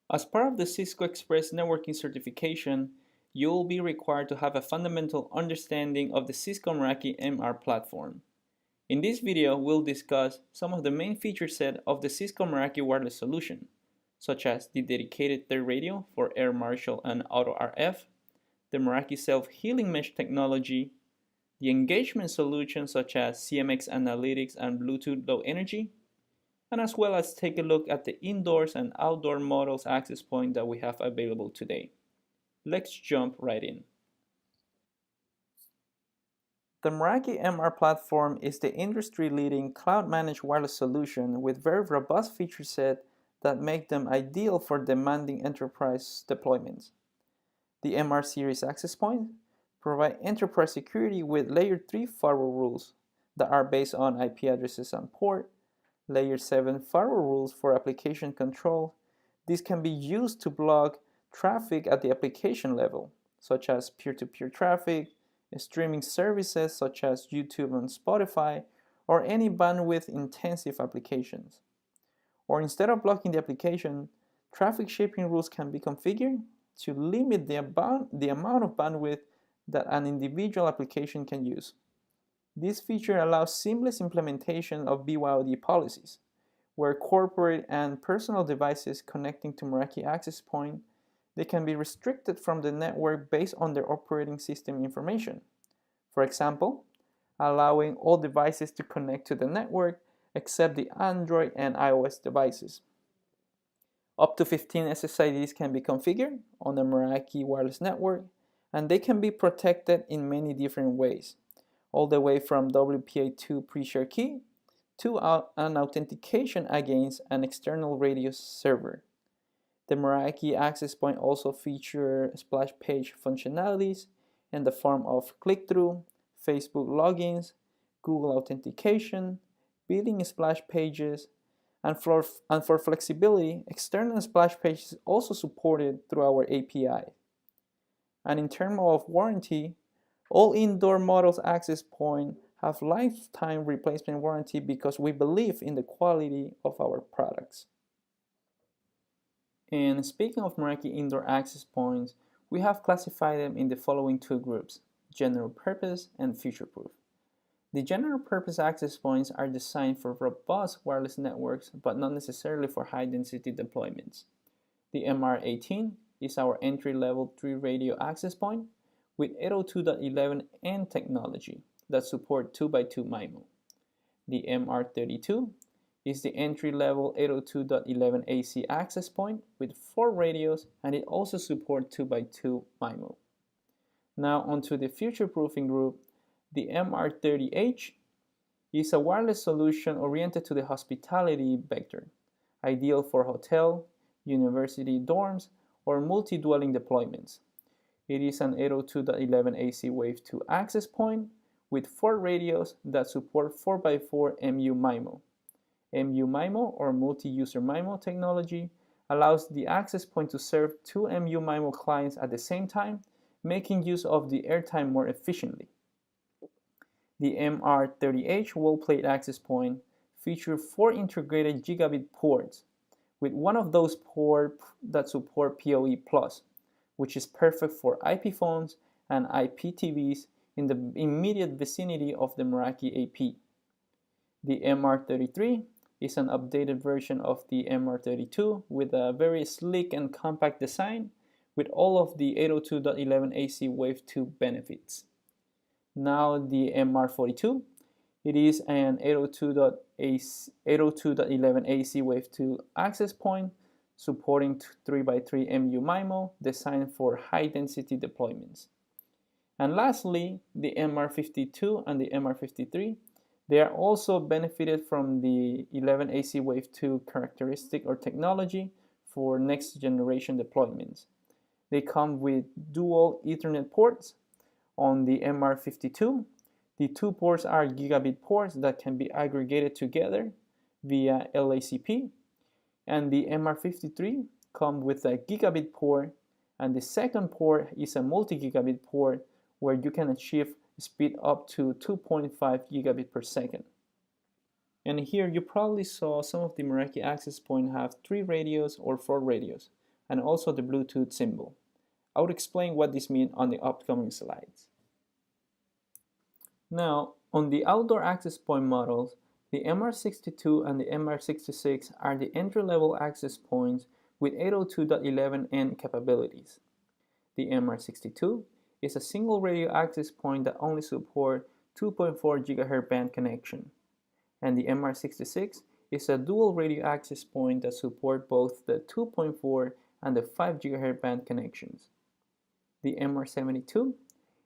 As part of the Cisco Express networking certification, you will be required to have a fundamental understanding of the Cisco Meraki MR platform. In this video, we'll discuss some of the main feature set of the Cisco Meraki wireless solution, such as the dedicated third radio for Air Marshal and Auto RF, the Meraki self-healing mesh technology, the engagement solutions such as CMX Analytics and Bluetooth Low Energy, and as well as take a look at the indoors and outdoor models access point that we have available today. Let's jump right in. The Meraki MR platform is the industry-leading cloud-managed wireless solution with very robust feature set that make them ideal for demanding enterprise deployments. The MR series access point provide enterprise security with layer 3 firewall rules that are based on IP addresses on port, layer 7 firewall rules for application control. These can be used to block traffic at the application level, such as peer-to-peer traffic, streaming services such as YouTube and Spotify, or any bandwidth-intensive applications. Or instead of blocking the application, traffic shaping rules can be configured to limit the amount of bandwidth that an individual application can use. This feature allows seamless implementation of BYOD policies, where corporate and personal devices connecting to Meraki access point, they can be restricted from the network based on their operating system information. For example, allowing all devices to connect to the network except the Android and iOS devices. Up to 15 SSIDs can be configured on the Meraki wireless network, and they can be protected in many different ways, all the way from WPA2 pre-share key to an authentication against an external radio server. The Meraki access point also features splash page functionalities in the form of click-through, Facebook logins, Google authentication, billing splash pages, and for flexibility, external splash pages also supported through our API. And in terms of warranty, all indoor models access point have lifetime replacement warranty because we believe in the quality of our products. And speaking of Meraki indoor access points, we have classified them in the following two groups: general purpose and future-proof. The general purpose access points are designed for robust wireless networks, but not necessarily for high-density deployments. The MR18 is our entry-level 3 radio access point with 802.11n technology that support 2x2 MIMO. The MR32 is the entry-level 802.11ac access point with 4 radios, and it also supports 2x2 MIMO. Now onto the future-proofing group. The MR30H is a wireless solution oriented to the hospitality vector, ideal for hotel, university dorms, or multi-dwelling deployments. It is an 802.11ac Wave 2 access point with 4 radios that support 4x4 MU MIMO. MU MIMO, or multi-user MIMO technology, allows the access point to serve 2 MU MIMO clients at the same time, making use of the airtime more efficiently. The MR30H wall-plate access point features 4 integrated gigabit ports, with one of those ports that support PoE+, which is perfect for IP phones and IPTVs in the immediate vicinity of the Meraki AP. The MR33 is an updated version of the MR32 with a very sleek and compact design with all of the 802.11ac Wave 2 benefits. Now the MR42, it is an 802.11ac Wave 2 access point supporting 3x3 MU MIMO designed for high-density deployments. And lastly, the MR52 and the MR53, they are also benefited from the 11AC Wave 2 characteristic or technology for next generation deployments. They come with dual Ethernet ports. On the MR52, the 2 ports are gigabit ports that can be aggregated together via LACP, and the MR53 comes with a gigabit port, and the second port is a multi-gigabit port where you can achieve speed up to 2.5 gigabit per second. And here you probably saw some of the Meraki access point have 3 radios or 4 radios, and also the Bluetooth symbol. I will explain what this means on the upcoming slides. Now, on the outdoor access point models, the MR62 and the MR66 are the entry-level access points with 802.11n capabilities. The MR62 is a single radio access point that only supports 2.4 GHz band connection, and the MR66 is a dual radio access point that supports both the 2.4 and the 5 GHz band connections. The MR72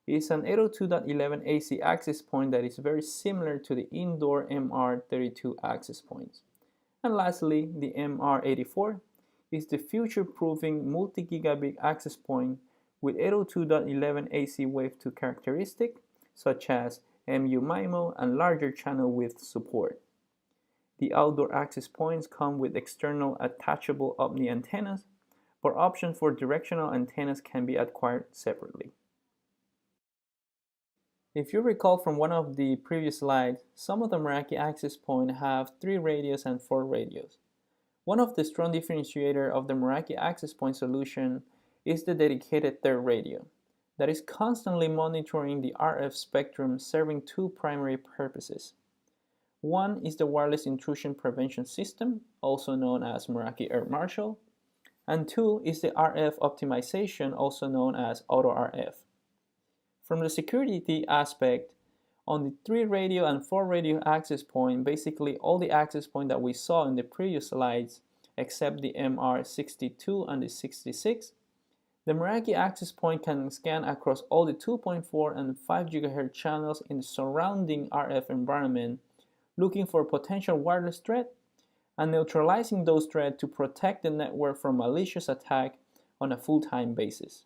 is an 802.11 AC access point that is very similar to the indoor MR32 access points. And lastly, the MR84 is the future-proofing multi-gigabit access point with 802.11 AC Wave 2 characteristics such as MU-MIMO and larger channel width support. The outdoor access points come with external attachable OMNI antennas, but options for directional antennas can be acquired separately. If you recall from one of the previous slides, some of the Meraki access points have 3 radios and 4 radios. One of the strong differentiators of the Meraki access point solution is the dedicated third radio that is constantly monitoring the RF spectrum, serving 2 primary purposes. One is the wireless intrusion prevention system, also known as Meraki Air Marshal, and 2 is the RF optimization, also known as Auto RF. From the security aspect, on the 3 radio and 4 radio access point, basically all the access points that we saw in the previous slides, except the MR62 and the 66, the Meraki access point can scan across all the 2.4 and 5 GHz channels in the surrounding RF environment, looking for potential wireless threat and neutralizing those threats to protect the network from malicious attack on a full-time basis.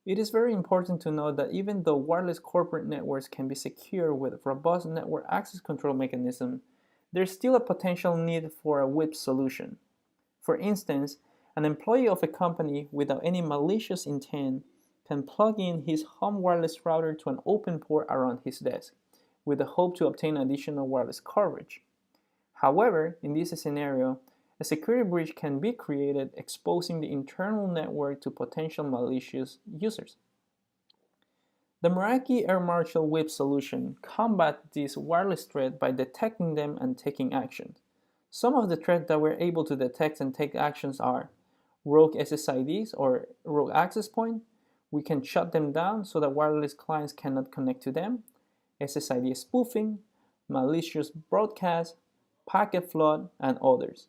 It is very important to note that even though wireless corporate networks can be secure with robust network access control mechanism, there's still a potential need for a WIP solution. For instance, an employee of a company without any malicious intent can plug in his home wireless router to an open port around his desk, with the hope to obtain additional wireless coverage. However, in this scenario, a security breach can be created, exposing the internal network to potential malicious users. The Meraki Air Marshal WIP solution combats this wireless threat by detecting them and taking action. Some of the threats that we're able to detect and take actions are rogue SSIDs or rogue access point. We can shut them down so that wireless clients cannot connect to them, SSID spoofing, malicious broadcast, packet flood, and others.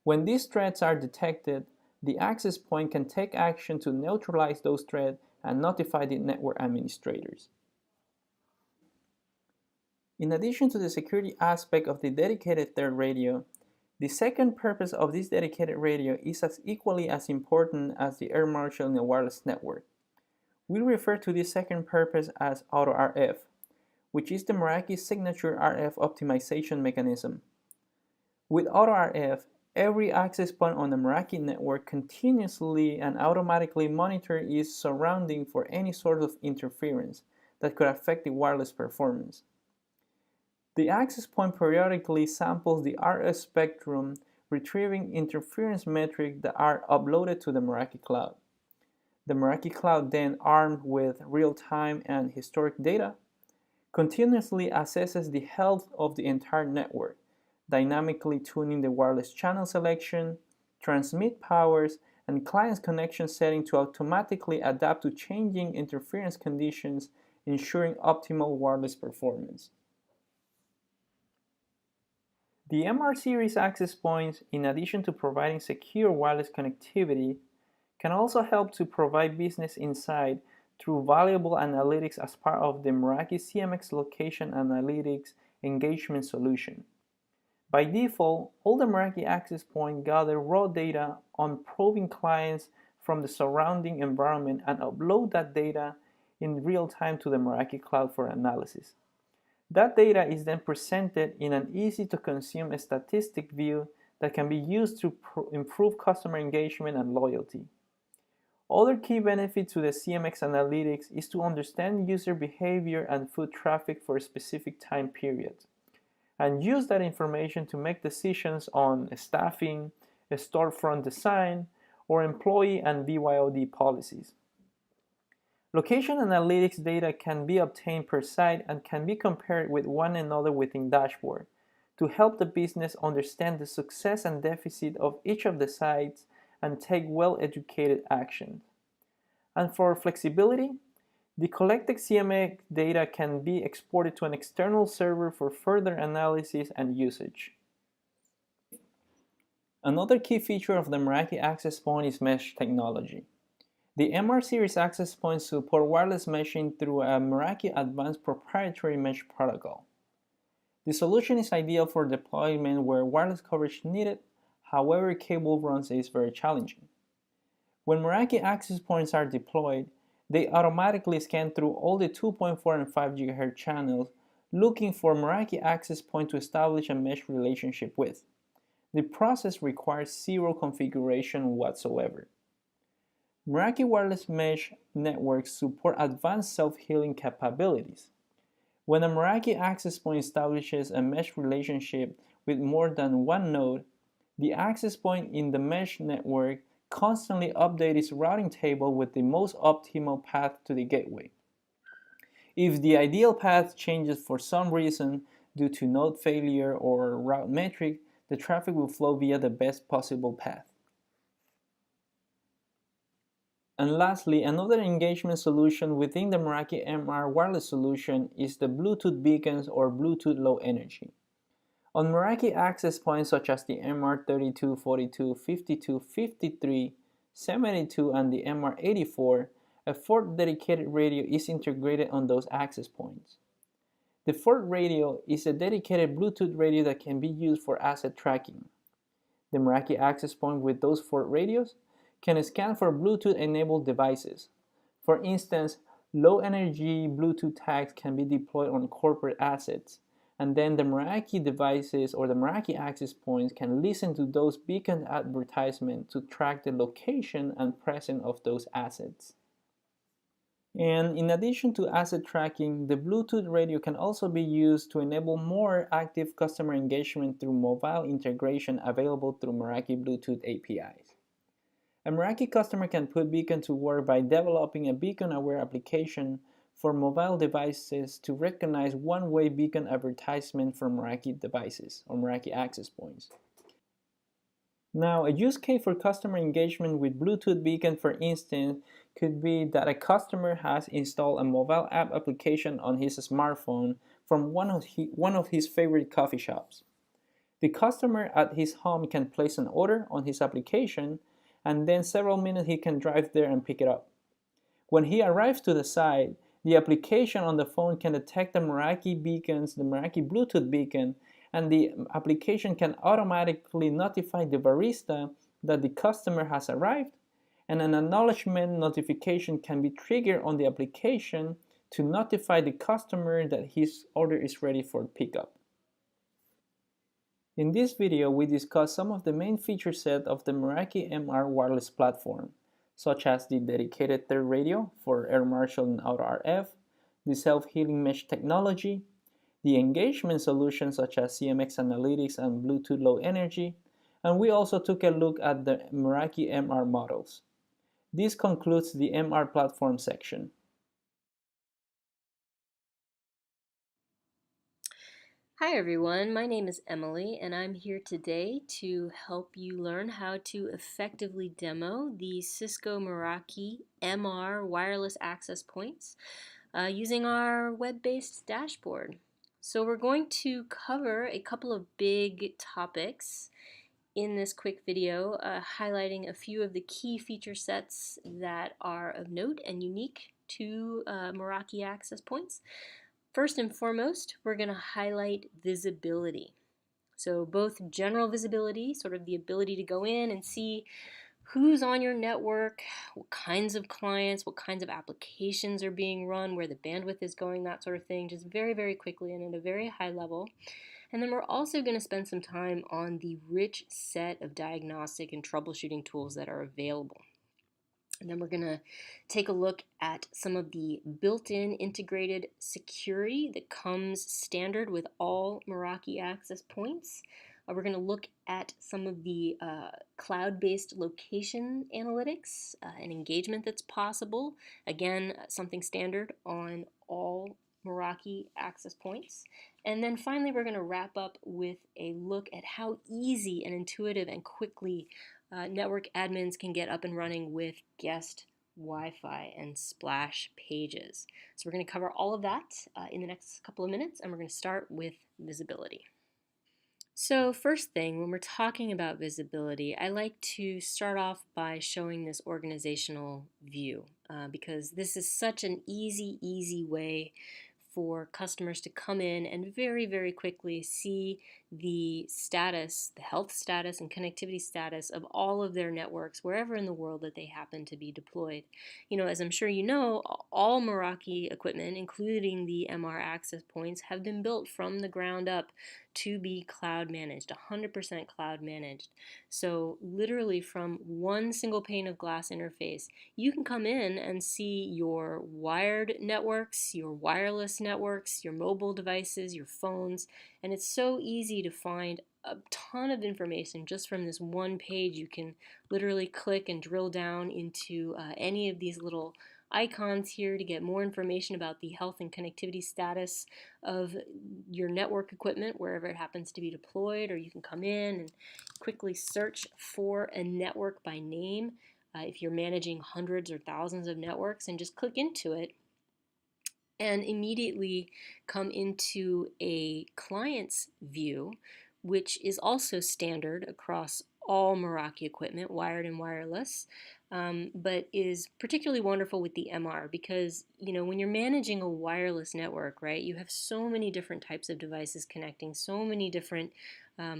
When these threats are detected, the access point can take action to neutralize those threats and notify the network administrators. In addition to the security aspect of the dedicated third radio, the second purpose of this dedicated radio is equally as important as the Air Marshal in a wireless network. We refer to this second purpose as Auto RF, which is the Meraki signature RF optimization mechanism. With Auto RF, every access point on the Meraki network continuously and automatically monitors its surrounding for any sort of interference that could affect the wireless performance. The access point periodically samples the RF spectrum, retrieving interference metrics that are uploaded to the Meraki cloud. The Meraki cloud, then armed with real-time and historic data, continuously assesses the health of the entire network, dynamically tuning the wireless channel selection, transmit powers, and client's connection setting to automatically adapt to changing interference conditions, ensuring optimal wireless performance. The MR series access points, in addition to providing secure wireless connectivity, can also help to provide business insight through valuable analytics as part of the Meraki CMX Location Analytics engagement solution. By default, all the Meraki access points gather raw data on probing clients from the surrounding environment and upload that data in real time to the Meraki cloud for analysis. That data is then presented in an easy-to-consume statistic view that can be used to improve customer engagement and loyalty. Other key benefit to the CMX analytics is to understand user behavior and foot traffic for a specific time period, and use that information to make decisions on staffing, a storefront design, or employee and BYOD policies. Location analytics data can be obtained per site and can be compared with one another within dashboard to help the business understand the success and deficit of each of the sites and take well-educated actions. And for flexibility, the collected CMX data can be exported to an external server for further analysis and usage. Another key feature of the Meraki access point is mesh technology. The MR series access points support wireless meshing through a Meraki advanced proprietary mesh protocol. The solution is ideal for deployment where wireless coverage is needed, however cable runs is very challenging. When Meraki access points are deployed, they automatically scan through all the 2.4 and 5 GHz channels looking for Meraki access point to establish a mesh relationship with. The process requires zero configuration whatsoever. Meraki wireless mesh networks support advanced self-healing capabilities. When a Meraki access point establishes a mesh relationship with more than one node, the access point in the mesh network constantly updates its routing table with the most optimal path to the gateway. If the ideal path changes for some reason due to node failure or route metric, the traffic will flow via the best possible path. And lastly, another engagement solution within the Meraki MR wireless solution is the Bluetooth beacons or Bluetooth Low Energy. On Meraki access points such as the MR32, 42, 52, 53, 72, and the MR84, a fourth dedicated radio is integrated on those access points. The fourth radio is a dedicated Bluetooth radio that can be used for asset tracking. The Meraki access point with those four radios can scan for Bluetooth-enabled devices. For instance, low-energy Bluetooth tags can be deployed on corporate assets, and then the Meraki devices or the Meraki access points can listen to those beacon advertisements to track the location and presence of those assets. And in addition to asset tracking, the Bluetooth radio can also be used to enable more active customer engagement through mobile integration available through Meraki Bluetooth APIs. A Meraki customer can put Beacon to work by developing a beacon-aware application for mobile devices to recognize one-way beacon advertisement from Meraki devices or Meraki access points. Now, a use case for customer engagement with Bluetooth Beacon, for instance, could be that a customer has installed a mobile app application on his smartphone from one of his favorite coffee shops. The customer at his home can place an order on his application, and then several minutes he can drive there and pick it up. When he arrives to the site, the application on the phone can detect the Meraki beacons, the Meraki Bluetooth beacon, and the application can automatically notify the barista that the customer has arrived, and an acknowledgement notification can be triggered on the application to notify the customer that his order is ready for pickup. In this video, we discuss some of the main feature set of the Meraki MR wireless platform, such as the dedicated third radio for air marshal and auto RF, the self-healing mesh technology, the engagement solutions such as CMX Analytics and Bluetooth Low Energy, and we also took a look at the Meraki MR models. This concludes the MR platform section. Hi everyone, my name is Emily and I'm here today to help you learn how to effectively demo the Cisco Meraki MR wireless access points using our web-based dashboard. So we're going to cover a couple of big topics in this quick video, highlighting a few of the key feature sets that are of note and unique to Meraki access points. First and foremost, we're going to highlight visibility. So both general visibility, sort of the ability to go in and see who's on your network, what kinds of clients, what kinds of applications are being run, where the bandwidth is going, that sort of thing, just very, very quickly and at a very high level. And then we're also going to spend some time on the rich set of diagnostic and troubleshooting tools that are available. And then we're going to take a look at some of the built-in integrated security that comes standard with all Meraki access points. We're going to look at some of the cloud-based location analytics and engagement that's possible. Again, something standard on all Meraki access points. And then finally, we're going to wrap up with a look at how easy and intuitive and quickly network admins can get up and running with guest Wi-Fi and splash pages. So we're going to cover all of that in the next couple of minutes, and we're going to start with visibility. So first thing, when we're talking about visibility, I like to start off by showing this organizational view because this is such an easy way for customers to come in and very quickly see the status, the health status and connectivity status of all of their networks wherever in the world that they happen to be deployed. You know, as I'm sure you know, all Meraki equipment, including the MR access points, have been built from the ground up to be cloud managed, 100% cloud managed. So literally from one single pane of glass interface, you can come in and see your wired networks, your wireless networks, your mobile devices, your phones, and it's so easy to find a ton of information just from this one page. You can literally click and drill down into any of these little icons here to get more information about the health and connectivity status of your network equipment wherever it happens to be deployed, or you can come in and quickly search for a network by name if you're managing hundreds or thousands of networks, and just click into it and immediately come into a client's view, which is also standard across all Meraki equipment, wired and wireless, but is particularly wonderful with the MR because, you know, when you're managing a wireless network, right, you have so many different types of devices connecting, so many different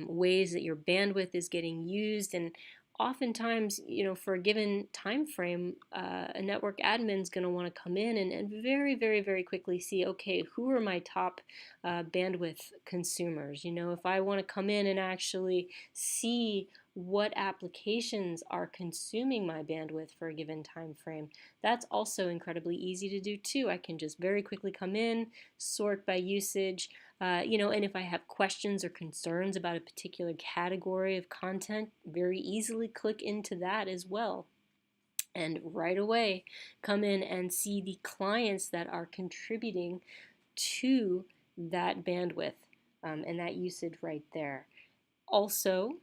ways that your bandwidth is getting used, and oftentimes, you know, for a given time frame, a network admin is going to want to come in and very quickly see, okay, who are my top bandwidth consumers? You know, if I want to come in and actually see what applications are consuming my bandwidth for a given time frame, that's also incredibly easy to do too. I can just very quickly come in, sort by usage, you know, and if I have questions or concerns about a particular category of content, very easily click into that as well. And right away, come in and see the clients that are contributing to that bandwidth and that usage right there. Also,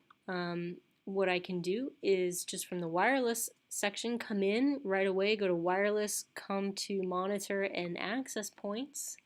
what I can do is just from the wireless section, come in right away, go to wireless, come to monitor and access points,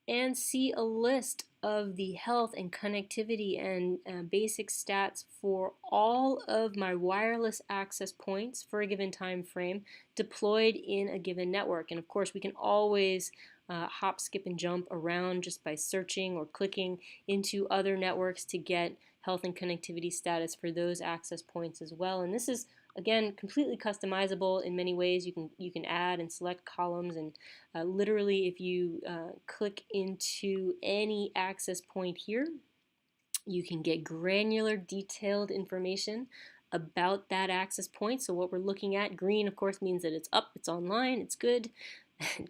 and see a list of the health and connectivity and basic stats for all of my wireless access points for a given time frame deployed in a given network. And of course, we can always hop, skip, and jump around just by searching or clicking into other networks to get health and connectivity status for those access points as well. And this is, again, completely customizable in many ways. You can add and select columns, and literally if you click into any access point here, you can get granular, detailed information about that access point. So what we're looking at, green of course means that it's up, it's online, it's good.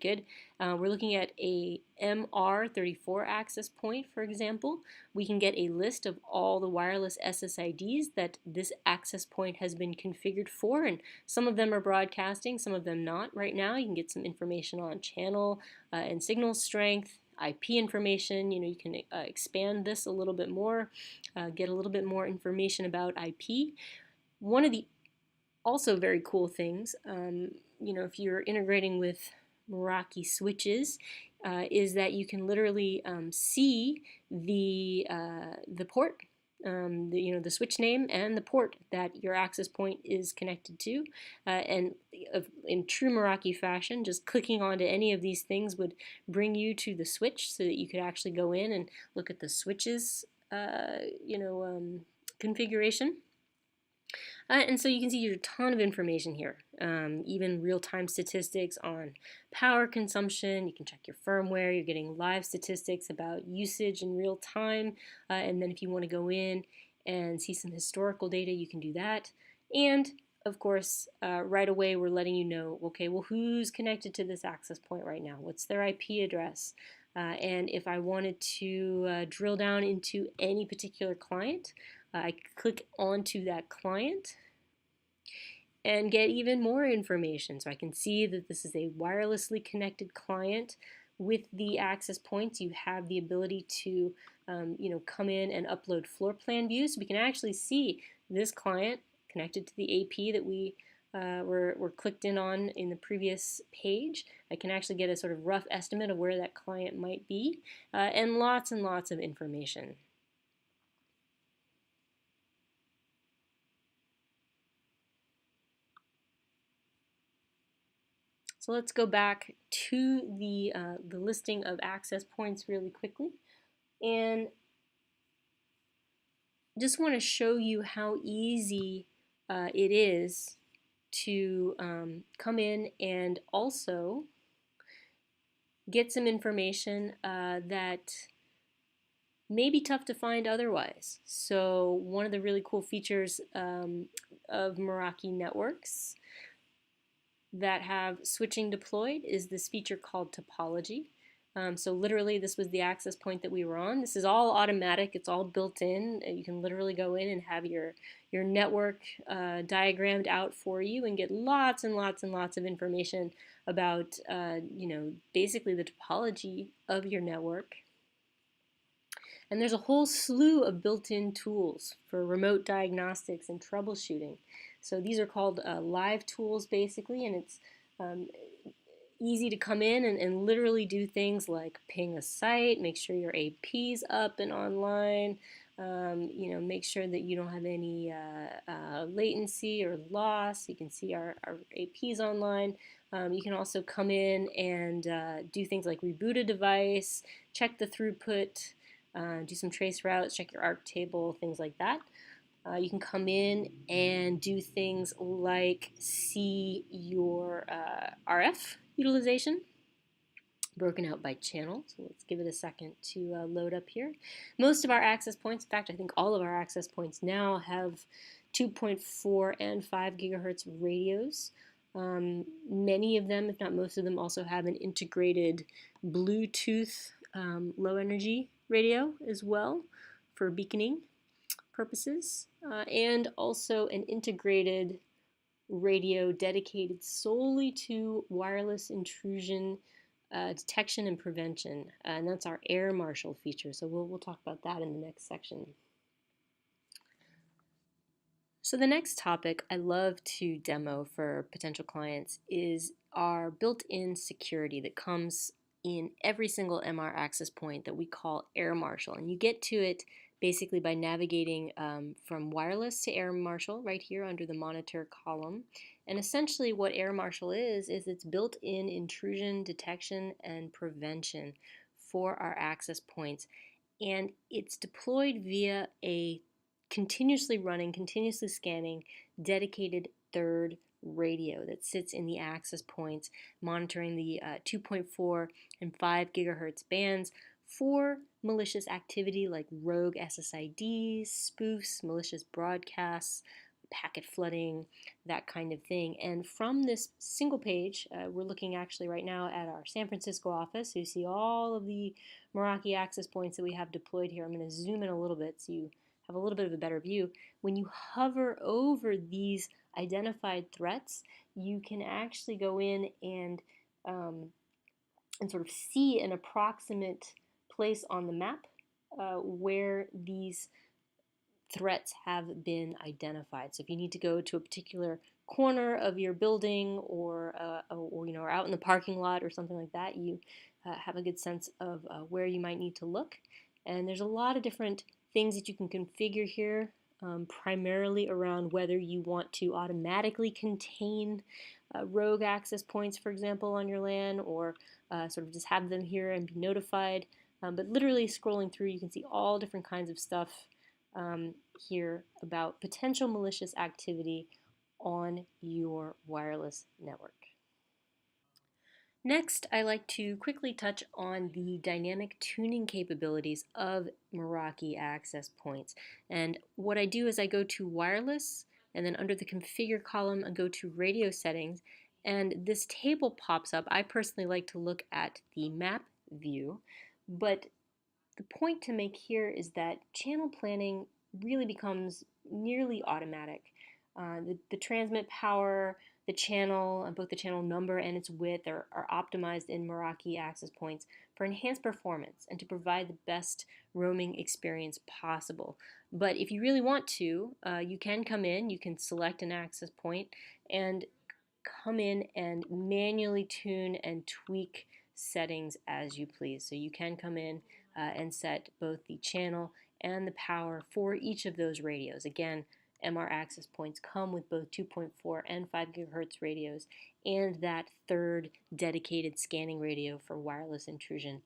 Good. We're looking at a MR34 access point, for example. We can get a list of all the wireless SSIDs that this access point has been configured for, and some of them are broadcasting, some of them not right now. You can get some information on channel and signal strength, IP information. You know, you can expand this a little bit more, get a little bit more information about IP. One of the also very cool things, you know, if you're integrating with Meraki switches, is that you can literally see the port, you know, the switch name and the port that your access point is connected to, and in true Meraki fashion, just clicking onto any of these things would bring you to the switch, so that you could actually go in and look at the switches, you know, configuration. And so you can see there's a ton of information here, even real-time statistics on power consumption. You can check your firmware. You're getting live statistics about usage in real time. And then if you want to go in and see some historical data, you can do that. And of course, right away we're letting you know, okay, well, who's connected to this access point right now? What's their IP address? And if I wanted to drill down into any particular client, I click onto that client and get even more information. So I can see that this is a wirelessly connected client. With the access points, you have the ability to come in and upload floor plan views. So we can actually see this client connected to the AP that we were clicked in the previous page. I can actually get a sort of rough estimate of where that client might be, and lots of information. So let's go back to the listing of access points really quickly, and just want to show you how easy it is to come in and also get some information that may be tough to find otherwise. So one of the really cool features of Meraki networks that have switching deployed is this feature called topology. So literally this was the access point that we were on. This is all automatic, it's all built in. You can literally go in and have your network diagrammed out for you and get lots and lots and lots of information about basically the topology of your network. And there's a whole slew of built-in tools for remote diagnostics and troubleshooting. So these are called live tools basically, and it's um, easy to come in and literally do things like ping a site, make sure your AP's up and online, make sure that you don't have any latency or loss. You can see our AP's online. You can also come in and do things like reboot a device, check the throughput, do some trace routes, check your ARC table, things like that. You can come in and do things like see your RF utilization broken out by channel. So let's give it a second to load up here. Most of our access points, in fact, I think all of our access points now have 2.4 and 5 gigahertz radios. Many of them, if not most of them, also have an integrated Bluetooth low energy radio as well for beaconing purposes, and also an integrated radio dedicated solely to wireless intrusion detection and prevention, and that's our air marshal feature. So we'll talk about that in the next section. So the next topic I love to demo for potential clients is our built-in security that comes in every single MR access point that we call Air Marshal. And you get to it basically by navigating from wireless to Air Marshal right here under the monitor column. And essentially what Air Marshal is it's built-in intrusion detection and prevention for our access points. And it's deployed via a continuously running, continuously scanning, dedicated third radio that sits in the access points, monitoring the 2.4 and 5 gigahertz bands for malicious activity like rogue SSIDs, spoofs, malicious broadcasts, packet flooding, that kind of thing. And from this single page, we're looking actually right now at our San Francisco office. So you see all of the Meraki access points that we have deployed here. I'm going to zoom in a little bit so you have a little bit of a better view. When you hover over these identified threats, you can actually go in and sort of see an approximate place on the map where these threats have been identified. So if you need to go to a particular corner of your building or out in the parking lot or something like that, you have a good sense of where you might need to look. And there's a lot of different things that you can configure here, primarily around whether you want to automatically contain rogue access points, for example, on your LAN, or sort of just have them here and be notified. But literally scrolling through, you can see all different kinds of stuff here about potential malicious activity on your wireless network. Next, I like to quickly touch on the dynamic tuning capabilities of Meraki access points. And what I do is I go to wireless, and then under the configure column, I go to radio settings, and this table pops up. I personally like to look at the map view. But the point to make here is that channel planning really becomes nearly automatic. The transmit power, the channel, both the channel number and its width are optimized in Meraki access points for enhanced performance and to provide the best roaming experience possible. But if you really want to, you can come in, you can select an access point and come in and manually tune and tweak settings as you please. So you can come in and set both the channel and the power for each of those radios. Again, MR access points come with both 2.4 and 5 gigahertz radios and that third dedicated scanning radio for wireless intrusion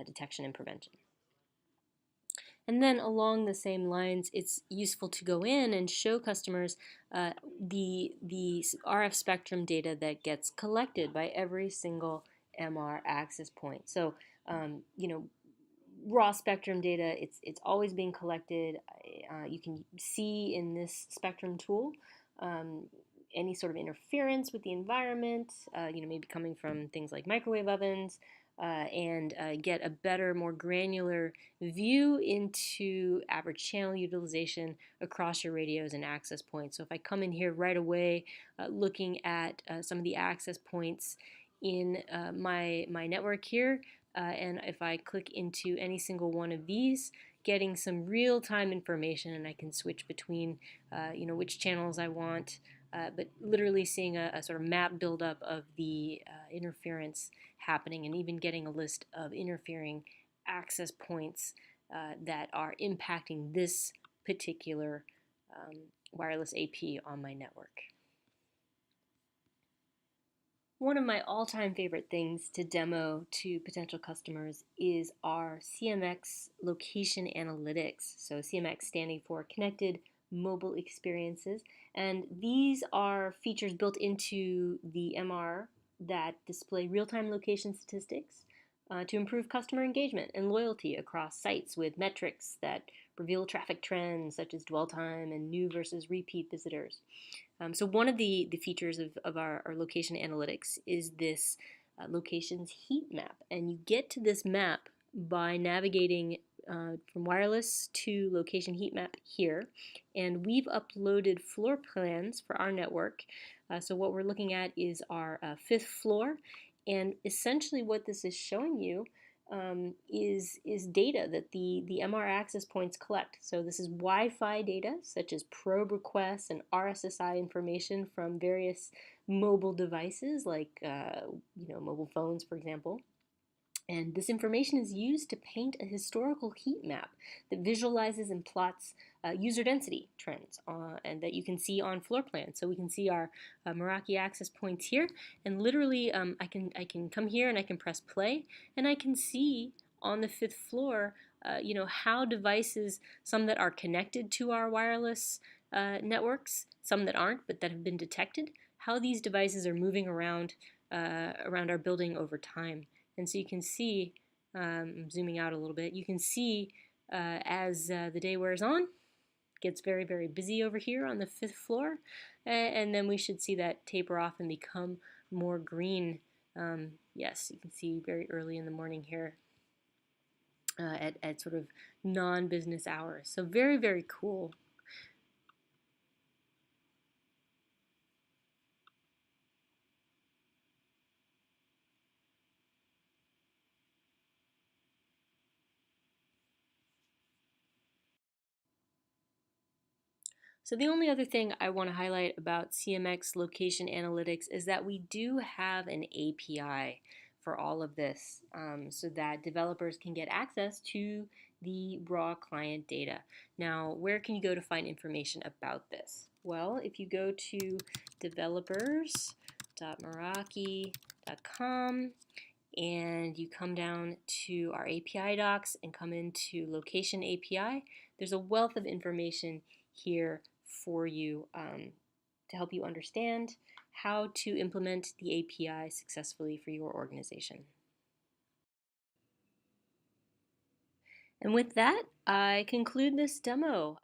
detection and prevention. And then along the same lines, it's useful to go in and show customers the RF spectrum data that gets collected by every single MR access point. So, you know, raw spectrum data, it's always being collected. You can see in this spectrum tool any sort of interference with the environment, maybe coming from things like microwave ovens, and get a better, more granular view into average channel utilization across your radios and access points. So if I come in here right away, looking at some of the access points in my network here, and if I click into any single one of these, getting some real-time information, and I can switch between, which channels I want, but literally seeing a sort of map buildup of the interference happening, and even getting a list of interfering access points that are impacting this particular wireless AP on my network. One of my all-time favorite things to demo to potential customers is our CMX location analytics. So CMX standing for Connected Mobile Experiences. And these are features built into the MR that display real-time location statistics to improve customer engagement and loyalty across sites with metrics that reveal traffic trends such as dwell time and new versus repeat visitors. So one of the features of our location analytics is this locations heat map. And you get to this map by navigating from wireless to location heat map here. And we've uploaded floor plans for our network. So what we're looking at is our fifth floor. And essentially what this is showing you is data that the MR access points collect. So this is Wi-Fi data, such as probe requests and RSSI information from various mobile devices, like mobile phones, for example. And this information is used to paint a historical heat map that visualizes and plots user density trends and that you can see on floor plans. So we can see our Meraki access points here, and literally I can come here and I can press play, and I can see on the fifth floor how devices, some that are connected to our wireless networks, some that aren't but that have been detected, how these devices are moving around our building over time. And so you can see, I'm zooming out a little bit, you can see as the day wears on, it gets very, very busy over here on the fifth floor, and then we should see that taper off and become more green. Yes, you can see very early in the morning here at sort of non-business hours. So very, very cool. So the only other thing I want to highlight about CMX location analytics is that we do have an API for all of this so that developers can get access to the raw client data. Now, where can you go to find information about this? Well, if you go to developers.meraki.com and you come down to our API docs and come into location API, there's a wealth of information here for you to help you understand how to implement the API successfully for your organization. And with that, I conclude this demo.